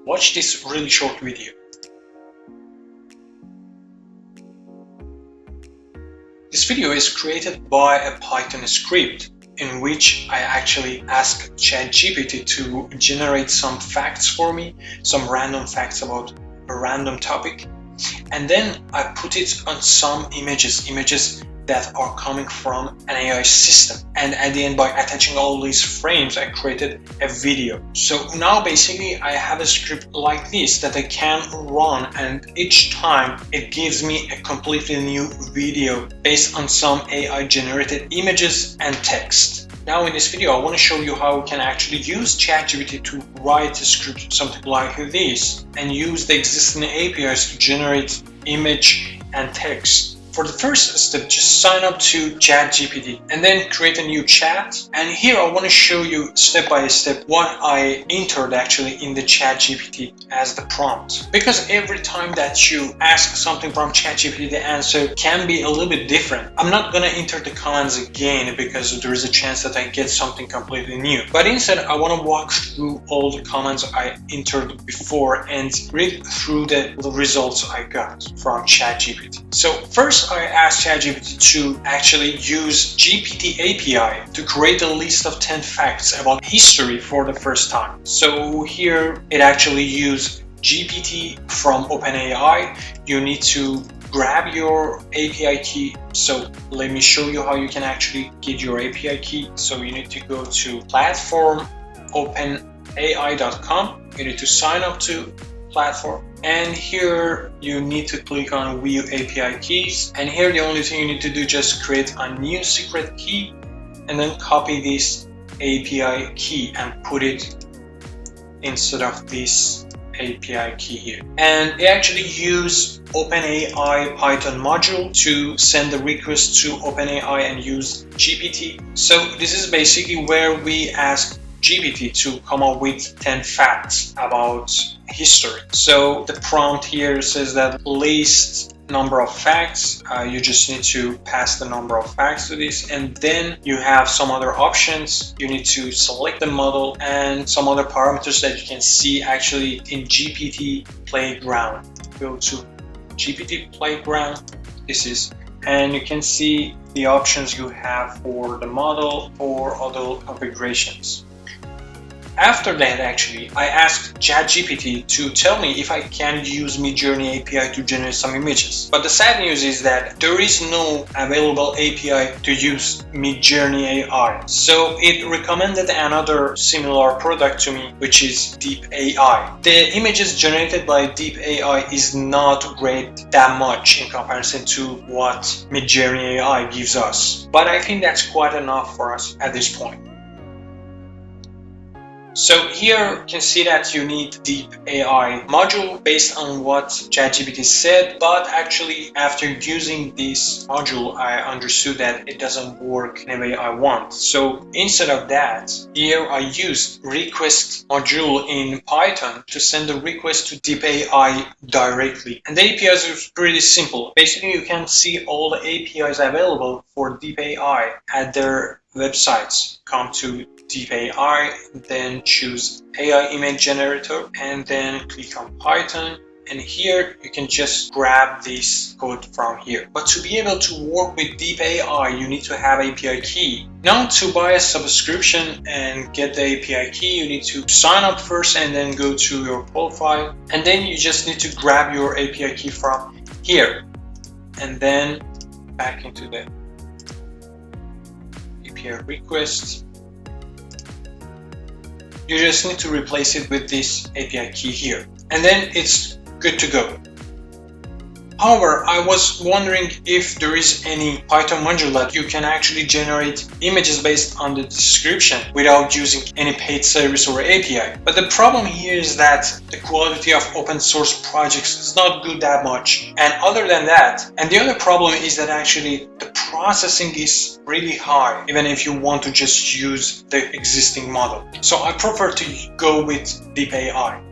Watch this really short video. This video is created by a Python script in which I actually ask ChatGPT to generate some facts for me, some random facts about a random topic, and then I put it on some images that are coming from an AI system. And at the end, by attaching all these frames, I created a video. So now basically I have a script like this that I can run, and each time it gives me a completely new video based on some AI generated images and text. Now in this video, I want to show you how we can actually use ChatGPT to write a script something like this and use the existing APIs to generate image and text. For the first step, just sign up to ChatGPT and then create a new chat. And here I want to show you step by step what I entered actually in the ChatGPT as the prompt. Because every time that you ask something from ChatGPT, the answer can be a little bit different. I'm not going to enter the commands again because there is a chance that I get something completely new. But instead, I want to walk through all the commands I entered before and read through the results I got from ChatGPT. So first, I asked ChatGPT to actually use GPT API to create a list of 10 facts about history for the first time. So here it actually used GPT from OpenAI. You need to grab your API key. So let me show you how you can actually get your API key. So you need to go to platform openai.com. You need to sign up to platform, and here you need to click on view API keys, and here the only thing you need to do just create a new secret key and then copy this API key and put it instead of this API key here. And they actually use OpenAI Python module to send the request to OpenAI and use GPT. So this is basically where we ask GPT to come up with 10 facts about history. So the prompt here says that list number of facts. You just need to pass the number of facts to this, and then you have some other options. You need to select the model and some other parameters that you can see actually in GPT Playground. Go to GPT Playground. And you can see the options you have for the model or other configurations. After that, actually, I asked ChatGPT to tell me if I can use Midjourney API to generate some images. But the sad news is that there is no available API to use Midjourney AI. So it recommended another similar product to me, which is DeepAI. The images generated by DeepAI is not great that much in comparison to what Midjourney AI gives us. But I think that's quite enough for us at this point. So here you can see that you need DeepAI module based on what ChatGPT said, but actually after using this module, I understood that it doesn't work in the way I want. So instead of that, here I used request module in Python to send a request to DeepAI directly. And the APIs are pretty simple. Basically, you can see all the APIs available for DeepAI at their websites. Come to DeepAI, then choose AI image generator, and then click on Python. And here you can just grab this code from here. But to be able to work with DeepAI, you need to have API key. Now to buy a subscription and get the API key, you need to sign up first and then go to your profile. And then you just need to grab your API key from here. And then back into the API request. You just need to replace it with this API key here, and then it's good to go. However, I was wondering if there is any Python module that you can actually generate images based on the description without using any paid service or API. But the problem here is that the quality of open source projects is not good that much. And other than that, and the other problem is that actually the processing is really high, even if you want to just use the existing model. So I prefer to go with DeepAI.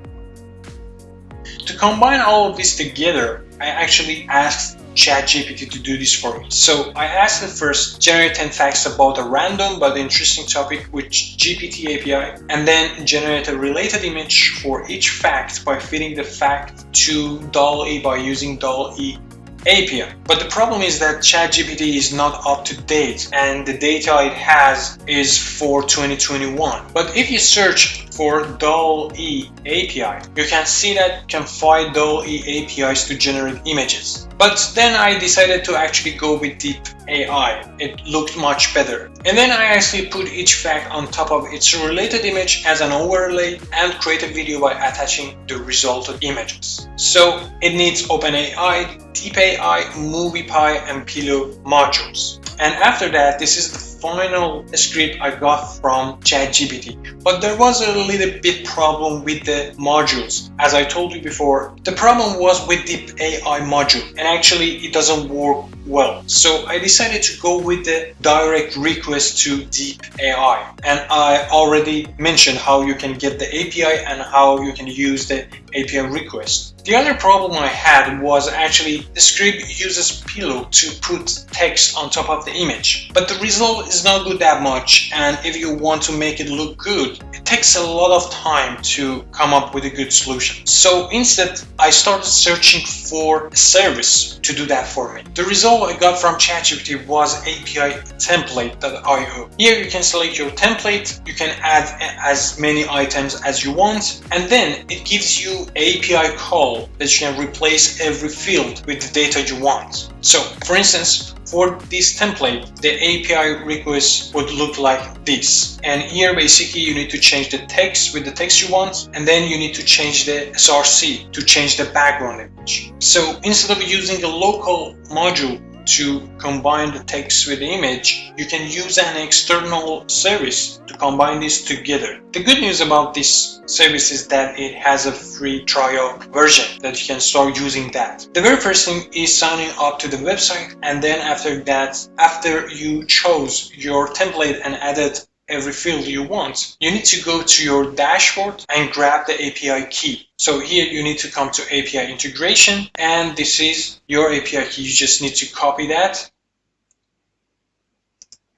To combine all of this together, I actually asked ChatGPT to do this for me. So I asked it first, generate 10 facts about a random but interesting topic with GPT API, and then generate a related image for each fact by feeding the fact to DALL-E by using DALL-E API. But the problem is that ChatGPT is not up to date and the data it has is for 2021. But if you search for DALL-E API, you can see that you can find DALL-E APIs to generate images. But then I decided to actually go with DeepAI. It looked much better. And then I actually put each fact on top of its related image as an overlay and create a video by attaching the resulted images. So it needs OpenAI, DeepAI, MoviePy, and Pillow modules. And after that, this is the final script I got from ChatGPT. But there was a little bit problem with the modules. As I told you before, the problem was with the AI module, and actually it doesn't work well. So I decided to go with the direct request to DeepAI. And I already mentioned how you can get the API and how you can use the API request. The other problem I had was actually the script uses Pillow to put text on top of the image. But the result is not good that much, and if you want to make it look good, it takes a lot of time to come up with a good solution. So instead, I started searching for a service to do that for me. The result I got from ChatGPT was API template.io. Here you can select your template, you can add as many items as you want, and then it gives you API call that you can replace every field with the data you want. So for instance, for this template, the API request would look like this. And here basically you need to change the text with the text you want, and then you need to change the src to change the background image. So instead of using a local module to combine the text with the image, you can use an external service to combine this together. The good news about this service is that it has a free trial version that you can start using that. The very first thing is signing up to the website, and then after that, after you chose your template and added every field you want, you need to go to your dashboard and grab the API key. So here you need to come to API integration, and this is your API key. You just need to copy that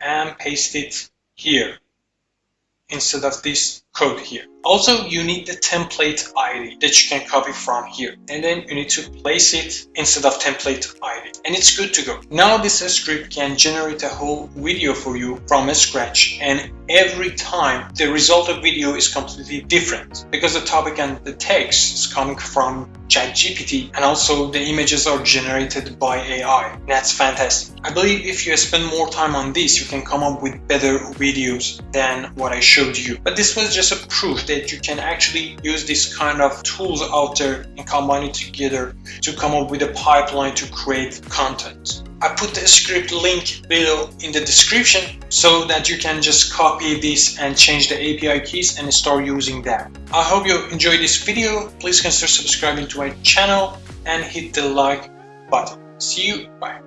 and paste it here instead of this code here. Also, you need the template ID that you can copy from here, and then you need to place it instead of template ID, and it's good to go. Now this script can generate a whole video for you from scratch, and every time the result of video is completely different because the topic and the text is coming from ChatGPT, and also the images are generated by AI. That's fantastic. I believe if you spend more time on this, you can come up with better videos than what I showed you. But this was just a proof that you can actually use this kind of tools out there and combine it together to come up with a pipeline to create content. I put the script link below in the description so that you can just copy this and change the API keys and start using that. I hope you enjoyed this video. Please consider subscribing to my channel and hit the like button. See you. Bye.